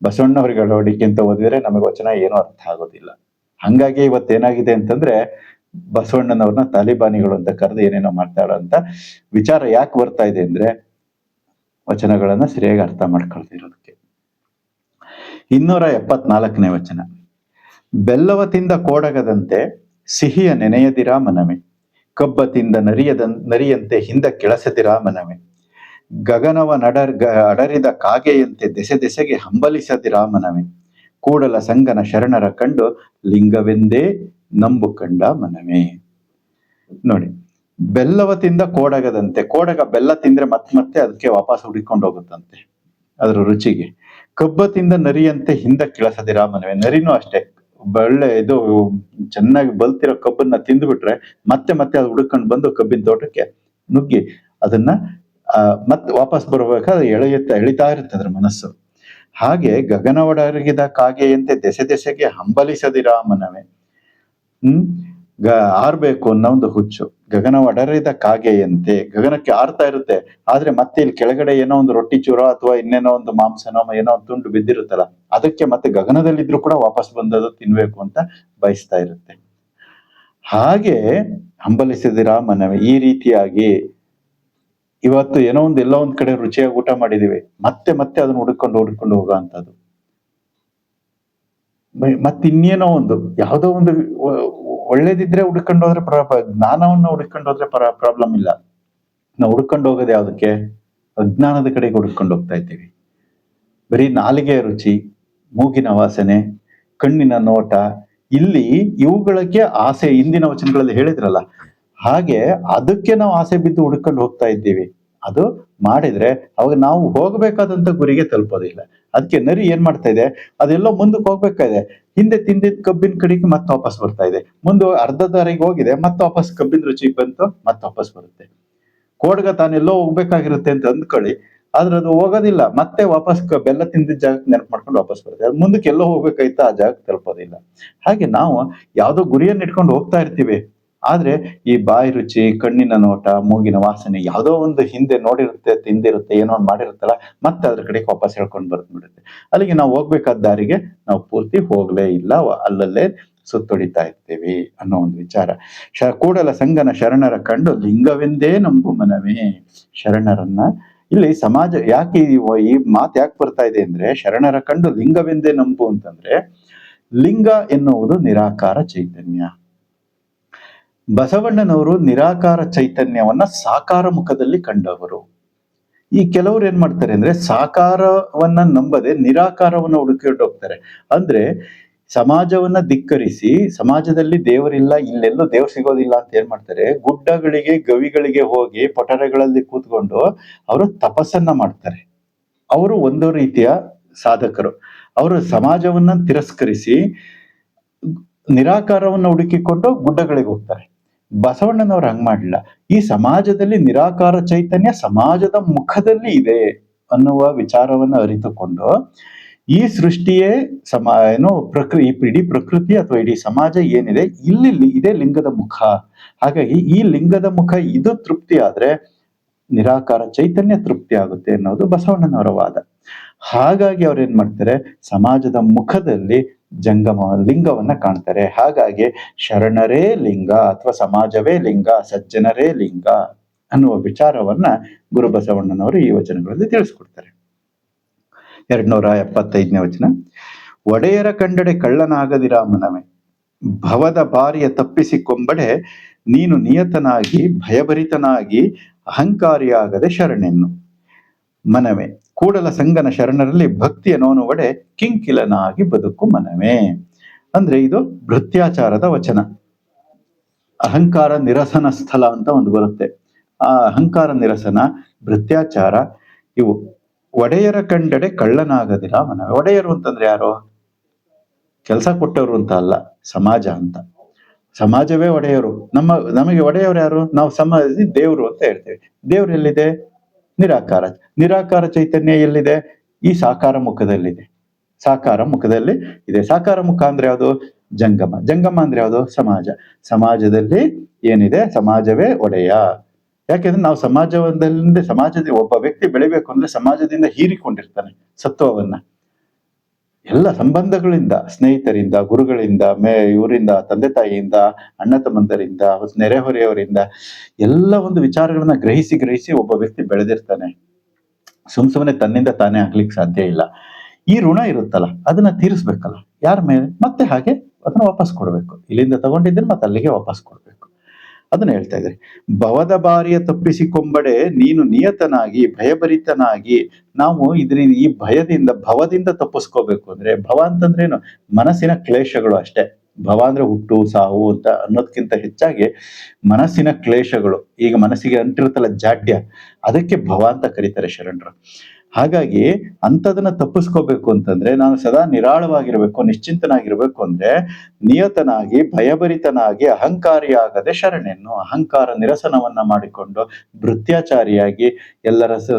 ಬಸವಣ್ಣವ್ರಿಗೆ ಅಳವಡಿಕೆ ಅಂತ ಓದಿದ್ರೆ ನಮಗೆ ವಚನ ಏನೂ ಅರ್ಥ ಆಗೋದಿಲ್ಲ. ಹಂಗಾಗಿ ಇವತ್ತೇನಾಗಿದೆ ಅಂತಂದ್ರೆ ಬಸವಣ್ಣನವ್ರನ್ನ ತಾಲಿಬಾನಿಗಳು ಅಂತ ಕರೆದು ಏನೇನೋ ಮಾಡ್ತಾರ ಅಂತ ವಿಚಾರ ಯಾಕೆ ಬರ್ತಾ ಇದೆ ಅಂದ್ರೆ ವಚನಗಳನ್ನ ಸರಿಯಾಗಿ ಅರ್ಥ ಮಾಡ್ಕೊಳ್ತಿರೋದಕ್ಕೆ. 274ನೇ ವಚನ. ಬೆಲ್ಲವ ತಿಂದ ಕೋಡಗದಂತೆ ಸಿಹಿಯ ನೆನೆಯದಿರಾ ಮನವೇ, ಕಬ್ಬ ತಿಂದ ನರಿಯಂತೆ ಹಿಂದ ಕೆಳಸದಿರಾ ಮನವೇ, ಗಗನವ ಅಡರಿದ ಕಾಗೆಯಂತೆ ದೆಸೆಗೆ ಹಂಬಲಿಸದಿರಾ ಮನವೇ, ಕೂಡಲ ಸಂಗನ ಶರಣರ ಕಂಡು ಲಿಂಗವೆಂದೇ ನಂಬು ಕಂಡ ಮನವೇ. ನೋಡಿ, ಬೆಲ್ಲವ ತಿಂದ ಕೋಡಗದಂತೆ, ಕೋಡಗ ಬೆಲ್ಲ ತಿಂದ್ರೆ ಮತ್ತೆ ಅದಕ್ಕೆ ವಾಪಸ್ ಹುಡಿಕೊಂಡು ಹೋಗುತ್ತಂತೆ ಅದ್ರ ರುಚಿಗೆ. ಕಬ್ಬ ತಿಂದ ನರಿಯಂತೆ ಹಿಂದ ಕೆಳಸದಿರಾ ಮನವೇ, ನರಿನೂ ಅಷ್ಟೇ, ಇದು ಚೆನ್ನಾಗಿ ಬಲ್ತಿರೋ ಕಬ್ಬನ್ನ ತಿಂದ್ಬಿಟ್ರೆ ಮತ್ತೆ ಅದು ಹುಡ್ಕೊಂಡು ಬಂದು ಕಬ್ಬಿನ ತೋಟಕ್ಕೆ ನುಗ್ಗಿ ಅದನ್ನ ಮತ್ತೆ ವಾಪಸ್ ಬರ್ಬೇಕಾದ್ರೆ ಎಳಿತಾ ಇರುತ್ತೆ ಅದ್ರ ಮನಸ್ಸು. ಹಾಗೆ ಗಗನವಡರಗಿದ ಕಾಗೆಯಂತೆ ದೆಸೆ ದೆಸೆಗೆ ಹಂಬಲಿಸದಿರ ಮನವೇ. ಹ್ಮ್ ಗ ಆರ್ಬೇಕು ಅನ್ನೋ ಒಂದು ಹುಚ್ಚು. ಗಗನವಡರಿದ ಕಾಗೆಯಂತೆ ಗಗನಕ್ಕೆ ಆರ್ತಾ ಇರುತ್ತೆ, ಆದ್ರೆ ಮತ್ತೆ ಇಲ್ಲಿ ಕೆಳಗಡೆ ಏನೋ ಒಂದು ರೊಟ್ಟಿ ಚೂರೋ ಅಥವಾ ಇನ್ನೇನೋ ಒಂದು ಮಾಂಸನೋ ಏನೋ ಒಂದು ತುಂಡು ಬಿದ್ದಿರುತ್ತಲ್ಲ, ಅದಕ್ಕೆ ಮತ್ತೆ ಗಗನದಲ್ಲಿದ್ರು ಕೂಡ ವಾಪಸ್ ಬಂದದು ತಿನ್ಬೇಕು ಅಂತ ಬಯಸ್ತಾ ಇರುತ್ತೆ. ಹಾಗೆ ಹಂಬಲಿಸಿದಿರ ಮನವೇ. ಈ ರೀತಿಯಾಗಿ ಇವತ್ತು ಏನೋ ಒಂದು ಎಲ್ಲೋ ಒಂದ್ ಕಡೆ ರುಚಿಯಾಗಿ ಊಟ ಮಾಡಿದೀವಿ, ಮತ್ತೆ ಮತ್ತೆ ಅದನ್ನ ಹುಡುಕೊಂಡು ಹೋಗೋ ಅಂತದ್ದು. ಮತ್ತಿನ್ನೇನೋ ಒಂದು ಯಾವ್ದೋ ಒಂದು ಒಳ್ಳೇದಿದ್ರೆ ಹುಡ್ಕೊಂಡು ಹೋದ್ರೆ ಜ್ಞಾನವನ್ನ ಹುಡ್ಕೊಂಡು ಹೋದ್ರೆ ಪ್ರಾಬ್ಲಮ್ ಇಲ್ಲ. ನಾವು ಹುಡ್ಕೊಂಡು ಹೋಗೋದು ಯಾವ್ದಕ್ಕೆ? ಅಜ್ಞಾನದ ಕಡೆಗೆ ಹುಡ್ಕೊಂಡು ಹೋಗ್ತಾ ಇದ್ದೀವಿ. ಬರೀ ನಾಲಿಗೆಯ ರುಚಿ, ಮೂಗಿನ ವಾಸನೆ, ಕಣ್ಣಿನ ನೋಟ, ಇಲ್ಲಿ ಇವುಗಳಿಗೆ ಆಸೆ. ಹಿಂದಿನ ವಚನಗಳಲ್ಲಿ ಹೇಳಿದ್ರಲ್ಲ, ಹಾಗೆ ಅದಕ್ಕೆ ನಾವು ಆಸೆ ಬಿದ್ದು ಹುಡ್ಕೊಂಡು ಹೋಗ್ತಾ ಇದ್ದೀವಿ. ಅದು ಮಾಡಿದ್ರೆ ಅವಾಗ ನಾವು ಹೋಗ್ಬೇಕಾದಂತ ಗುರಿಗೆ ತಲುಪೋದಿಲ್ಲ. ಅದಕ್ಕೆ ನರಿ ಏನ್ ಮಾಡ್ತಾ ಇದೆ, ಅದೆಲ್ಲೋ ಮುಂದಕ್ಕೆ ಹೋಗ್ಬೇಕಾಗಿದೆ, ಹಿಂದೆ ತಿಂದಿದ್ ಕಬ್ಬಿನ ಕಡೆಗೆ ಮತ್ತೆ ವಾಪಸ್ ಬರ್ತಾ ಇದೆ. ಮುಂದೆ ಅರ್ಧ ದಾರಿಗೆ ಹೋಗಿದೆ, ಮತ್ತೆ ವಾಪಸ್ ಕಬ್ಬಿನ ರುಚಿಗೆ ಬಂತು, ಮತ್ತೆ ವಾಪಸ್ ಬರುತ್ತೆ. ಕೋಡ್ಗ ತಾನೆಲ್ಲೋ ಹೋಗ್ಬೇಕಾಗಿರುತ್ತೆ ಅಂತ ಅಂದ್ಕೊಳ್ಳಿ, ಆದ್ರೆ ಅದು ಹೋಗೋದಿಲ್ಲ, ಮತ್ತೆ ವಾಪಸ್ ಬೆಲ್ಲ ತಿಂದಿದ್ದ ಜಾಗಕ್ಕೆ ನೆನಪು ಮಾಡ್ಕೊಂಡು ವಾಪಸ್ ಬರುತ್ತೆ. ಅದು ಮುಂದಕ್ಕೆ ಎಲ್ಲೋ ಹೋಗ್ಬೇಕಾಯ್ತಾ ಆ ಜಾಗಕ್ಕೆ ತಲುಪೋದಿಲ್ಲ. ಹಾಗೆ ನಾವು ಯಾವ್ದೋ ಗುರಿಯನ್ನ ಇಟ್ಕೊಂಡು ಹೋಗ್ತಾ ಇರ್ತೀವಿ, ಆದ್ರೆ ಈ ಬಾಯಿ ರುಚಿ, ಕಣ್ಣಿನ ನೋಟ, ಮೂಗಿನ ವಾಸನೆ ಯಾವ್ದೋ ಒಂದು ಹಿಂದೆ ನೋಡಿರುತ್ತೆ, ತಿಂದಿರುತ್ತೆ, ಏನೋ ಒಂದು ಮಾಡಿರುತ್ತಲ್ಲ, ಮತ್ತೆ ಅದ್ರ ಕಡೆಗೆ ವಾಪಸ್ ಹೇಳ್ಕೊಂಡು ಬರ್ದ್ಬಿಡುತ್ತೆ. ಅಲ್ಲಿಗೆ ನಾವು ಹೋಗ್ಬೇಕಾದ ದಾರಿಗೆ ನಾವು ಪೂರ್ತಿ ಹೋಗ್ಲೇ ಇಲ್ಲ, ಅಲ್ಲಲ್ಲೇ ಸುತ್ತೊಡಿತಾ ಇರ್ತೀವಿ ಅನ್ನೋ ಒಂದು ವಿಚಾರ. ಕೂಡಲ ಸಂಗನ ಶರಣರ ಕಂಡು ಲಿಂಗವೆಂದೇ ನಂಬು ಮನವೇ. ಶರಣರನ್ನ ಇಲ್ಲಿ ಸಮಾಜ ಯಾಕೆ ಈ ಮಾತು ಯಾಕೆ ಬರ್ತಾ ಇದೆ ಅಂದ್ರೆ, ಶರಣರ ಕಂಡು ಲಿಂಗವೆಂದೇ ನಂಬು ಅಂತಂದ್ರೆ, ಲಿಂಗ ಎನ್ನುವುದು ನಿರಾಕಾರ ಚೈತನ್ಯ. ಬಸವಣ್ಣನವರು ನಿರಾಕಾರ ಚೈತನ್ಯವನ್ನ ಸಾಕಾರ ಮುಖದಲ್ಲಿ ಕಂಡವರು. ಈ ಕೆಲವರು ಏನ್ ಮಾಡ್ತಾರೆ ಅಂದ್ರೆ, ಸಾಕಾರವನ್ನ ನಂಬದೆ ನಿರಾಕಾರವನ್ನ ಹುಡುಕಿಕೊಂಡು ಹೋಗ್ತಾರೆ. ಅಂದ್ರೆ ಸಮಾಜವನ್ನ ಧಿಕ್ಕರಿಸಿ, ಸಮಾಜದಲ್ಲಿ ದೇವರಿಲ್ಲ, ಇಲ್ಲೆಲ್ಲೂ ದೇವ್ರು ಸಿಗೋದಿಲ್ಲ ಅಂತ ಏನ್ ಮಾಡ್ತಾರೆ, ಗುಡ್ಡಗಳಿಗೆ ಗವಿಗಳಿಗೆ ಹೋಗಿ ಪೊಟರೆಗಳಲ್ಲಿ ಕೂತ್ಕೊಂಡು ಅವರು ತಪಸ್ಸನ್ನ ಮಾಡ್ತಾರೆ. ಅವರು ಒಂದು ರೀತಿಯ ಸಾಧಕರು. ಅವರು ಸಮಾಜವನ್ನ ತಿರಸ್ಕರಿಸಿ ನಿರಾಕಾರವನ್ನ ಹುಡುಕಿಕೊಂಡು ಗುಡ್ಡಗಳಿಗೆ ಹೋಗ್ತಾರೆ. ಬಸವಣ್ಣನವ್ರು ಹಂಗ್ ಮಾಡ್ಲಿಲ್ಲ. ಈ ಸಮಾಜದಲ್ಲಿ ನಿರಾಕಾರ ಚೈತನ್ಯ ಸಮಾಜದ ಮುಖದಲ್ಲಿ ಇದೆ ಅನ್ನುವ ವಿಚಾರವನ್ನ ಅರಿತುಕೊಂಡು, ಈ ಸೃಷ್ಟಿಯೇ ಇಡೀ ಪ್ರಕೃತಿ ಅಥವಾ ಇಡೀ ಸಮಾಜ ಏನಿದೆ ಇಲ್ಲಿ ಇದೇ ಲಿಂಗದ ಮುಖ. ಹಾಗಾಗಿ ಈ ಲಿಂಗದ ಮುಖ ಇದು ತೃಪ್ತಿ ಆದ್ರೆ ನಿರಾಕಾರ ಚೈತನ್ಯ ತೃಪ್ತಿ ಆಗುತ್ತೆ ಅನ್ನೋದು ಬಸವಣ್ಣನವರ ವಾದ. ಹಾಗಾಗಿ ಅವ್ರು ಏನ್ ಮಾಡ್ತಾರೆ, ಸಮಾಜದ ಮುಖದಲ್ಲಿ ಜಂಗಮ ಲಿಂಗವನ್ನ ಕಾಣ್ತಾರೆ. ಹಾಗಾಗಿ ಶರಣರೇ ಲಿಂಗ ಅಥವಾ ಸಮಾಜವೇ ಲಿಂಗ, ಸಜ್ಜನರೇ ಲಿಂಗ ಅನ್ನುವ ವಿಚಾರವನ್ನ ಗುರು ಬಸವಣ್ಣನವರು ಈ ವಚನಗಳಲ್ಲಿ ತಿಳಿಸ್ಕೊಡ್ತಾರೆ. 275ನೇ ವಚನ. ಒಡೆಯರ ಕಂಡಡೆ ಕಳ್ಳನಾಗದಿರ ಮನವೇ, ಭವದ ಬಾರಿಯ ತಪ್ಪಿಸಿಕೊಂಬಡೆ ನೀನು ನಿಯತನಾಗಿ ಭಯಭರಿತನಾಗಿ ಅಹಂಕಾರಿಯಾಗದೆ ಶರಣೆನ್ನು. ಮನವೇ, ಕೂಡಲ ಸಂಗನ ಶರಣರಲ್ಲಿ ಭಕ್ತಿಯ ನೋನುವಡೆ ಕಿಂಕಿಲನಾಗಿ ಬದುಕು ಮನವೇ. ಅಂದ್ರೆ ಇದು ಭೃತ್ಯಾಚಾರದ ವಚನ. ಅಹಂಕಾರ ನಿರಸನ ಸ್ಥಳ ಅಂತ ಒಂದು ಬರುತ್ತೆ. ಆ ಅಹಂಕಾರ ನಿರಸನ, ಭೃತ್ಯಾಚಾರ ಇವು. ಒಡೆಯರ ಕಂಡಡೆ ಕಳ್ಳನಾಗದಿರ ಮನವೇ. ಒಡೆಯರು ಅಂತಂದ್ರೆ ಯಾರು? ಕೆಲಸ ಕೊಟ್ಟವರು ಅಂತ ಅಲ್ಲ, ಸಮಾಜ ಅಂತ. ಸಮಾಜವೇ ಒಡೆಯರು. ನಮಗೆ ಒಡೆಯವರು ಯಾರು? ನಾವು ಸಮಾಜ ದೇವ್ರು ಅಂತ ಹೇಳ್ತೇವೆ. ದೇವ್ರು ಎಲ್ಲಿದೆ? ನಿರಾಕಾರ. ನಿರಾಕಾರ ಚೈತನ್ಯ ಎಲ್ಲಿದೆ? ಈ ಸಾಕಾರ ಮುಖದಲ್ಲಿದೆ. ಸಾಕಾರ ಮುಖದಲ್ಲಿ ಇದೆ. ಸಾಕಾರ ಮುಖ ಅಂದ್ರೆ ಯಾವುದು? ಜಂಗಮ. ಜಂಗಮ ಅಂದ್ರೆ ಯಾವುದು? ಸಮಾಜ. ಸಮಾಜದಲ್ಲಿ ಏನಿದೆ? ಸಮಾಜವೇ ಒಡೆಯ. ಯಾಕೆಂದ್ರೆ ನಾವು ಸಮಾಜದ ಒಬ್ಬ ವ್ಯಕ್ತಿ ಬೆಳಿಬೇಕು ಅಂದ್ರೆ ಸಮಾಜದಿಂದ ಹೀರಿಕೊಂಡಿರ್ತಾನೆ ಸತ್ವವನ್ನ. ಎಲ್ಲ ಸಂಬಂಧಗಳಿಂದ, ಸ್ನೇಹಿತರಿಂದ, ಗುರುಗಳಿಂದ, ಇವರಿಂದ, ತಂದೆ ತಾಯಿಯಿಂದ, ಅಣ್ಣ ತಮ್ಮಂದರಿಂದ, ನೆರೆಹೊರೆಯವರಿಂದ ಎಲ್ಲ ಒಂದು ವಿಚಾರಗಳನ್ನ ಗ್ರಹಿಸಿ ಒಬ್ಬ ವ್ಯಕ್ತಿ ಬೆಳೆದಿರ್ತಾನೆ. ಸುಮ್ನೆ ತನ್ನಿಂದ ತಾನೇ ಆಗ್ಲಿಕ್ಕೆ ಸಾಧ್ಯ ಇಲ್ಲ. ಈ ಋಣ ಇರುತ್ತಲ್ಲ, ಅದನ್ನ ತೀರಿಸ್ಬೇಕಲ್ಲ. ಯಾರ ಮೇಲೆ? ಮತ್ತೆ ಹಾಗೆ ಅದನ್ನ ವಾಪಸ್ ಕೊಡ್ಬೇಕು. ಇಲ್ಲಿಂದ ತಗೊಂಡಿದ್ರೆ ಮತ್ತೆ ಅಲ್ಲಿಗೆ ವಾಪಸ್ ಕೊಡ್ಬೇಕು. ಅದನ್ನ ಹೇಳ್ತಾ ಇದ್ದಾರೆ. ಭವದ ಬಾರಿಯ ತಪ್ಪಿಸಿಕೊಂಬಡೆ ನೀನು ನಿಯತನಾಗಿ ಭಯಭರಿತನಾಗಿ. ನಾವು ಈ ಭವದಿಂದ ತಪ್ಪಿಸ್ಕೋಬೇಕು ಅಂದ್ರೆ, ಭವ ಅಂತಂದ್ರೆ ಏನು? ಮನಸ್ಸಿನ ಕ್ಲೇಶಗಳು ಅಷ್ಟೇ. ಭವ ಅಂದ್ರೆ ಹುಟ್ಟು ಸಾವು ಅಂತ ಅನ್ನೋದಕ್ಕಿಂತ ಹೆಚ್ಚಾಗಿ ಮನಸ್ಸಿನ ಕ್ಲೇಶಗಳು, ಈಗ ಮನಸ್ಸಿಗೆ ಅಂಟಿರುತ್ತಲ್ಲ ಜಾಡ್ಯ, ಅದಕ್ಕೆ ಭವ ಅಂತ ಕರೀತಾರೆ ಶರಣರು. ಹಾಗಾಗಿ ಅಂಥದನ್ನ ತಪ್ಪಿಸ್ಕೋಬೇಕು ಅಂತಂದ್ರೆ ನಾನು ಸದಾ ನಿರಾಳವಾಗಿರ್ಬೇಕು, ನಿಶ್ಚಿಂತನಾಗಿರ್ಬೇಕು ಅಂದ್ರೆ ನಿಯತನಾಗಿ ಭಯಭರಿತನಾಗಿ ಅಹಂಕಾರಿಯಾಗದೆ ಶರಣೆನ್ನು. ಅಹಂಕಾರ ನಿರಸನವನ್ನ ಮಾಡಿಕೊಂಡು ಭೃತ್ಯಾಚಾರಿಯಾಗಿ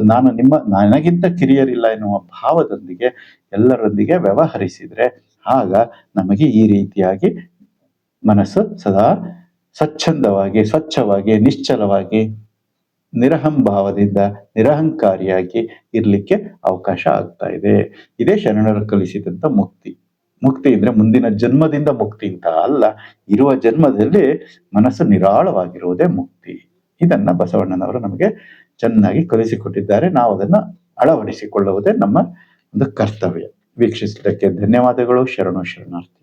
ನಾನು ನನಗಿಂತ ಕಿರಿಯರಿಲ್ಲ ಎನ್ನುವ ಭಾವದೊಂದಿಗೆ ಎಲ್ಲರೊಂದಿಗೆ ವ್ಯವಹರಿಸಿದ್ರೆ ಆಗ ನಮಗೆ ಈ ರೀತಿಯಾಗಿ ಮನಸ್ಸು ಸದಾ ಸ್ವಚ್ಛಂದವಾಗಿ, ಸ್ವಚ್ಛವಾಗಿ, ನಿಶ್ಚಲವಾಗಿ, ನಿರಹಂಭಾವದಿಂದ ನಿರಹಂಕಾರಿಯಾಗಿ ಇರ್ಲಿಕ್ಕೆ ಅವಕಾಶ ಆಗ್ತಾ ಇದೆ. ಇದೇ ಶರಣರು ಕಲಿಸಿದಂತ ಮುಕ್ತಿ. ಮುಕ್ತಿ ಅಂದ್ರೆ ಮುಂದಿನ ಜನ್ಮದಿಂದ ಮುಕ್ತಿ ಅಂತ ಅಲ್ಲ, ಇರುವ ಜನ್ಮದಲ್ಲಿ ಮನಸ್ಸು ನಿರಾಳವಾಗಿರುವುದೇ ಮುಕ್ತಿ. ಇದನ್ನ ಬಸವಣ್ಣನವರು ನಮಗೆ ಚೆನ್ನಾಗಿ ಕಲಿಸಿಕೊಟ್ಟಿದ್ದಾರೆ. ನಾವು ಅದನ್ನ ಅಳವಡಿಸಿಕೊಳ್ಳುವುದೇ ನಮ್ಮ ಒಂದು ಕರ್ತವ್ಯ. ವೀಕ್ಷಿಸಿದ್ದಕ್ಕೆ ಧನ್ಯವಾದಗಳು. ಶರಣು ಶರಣಾರ್ಥಿ.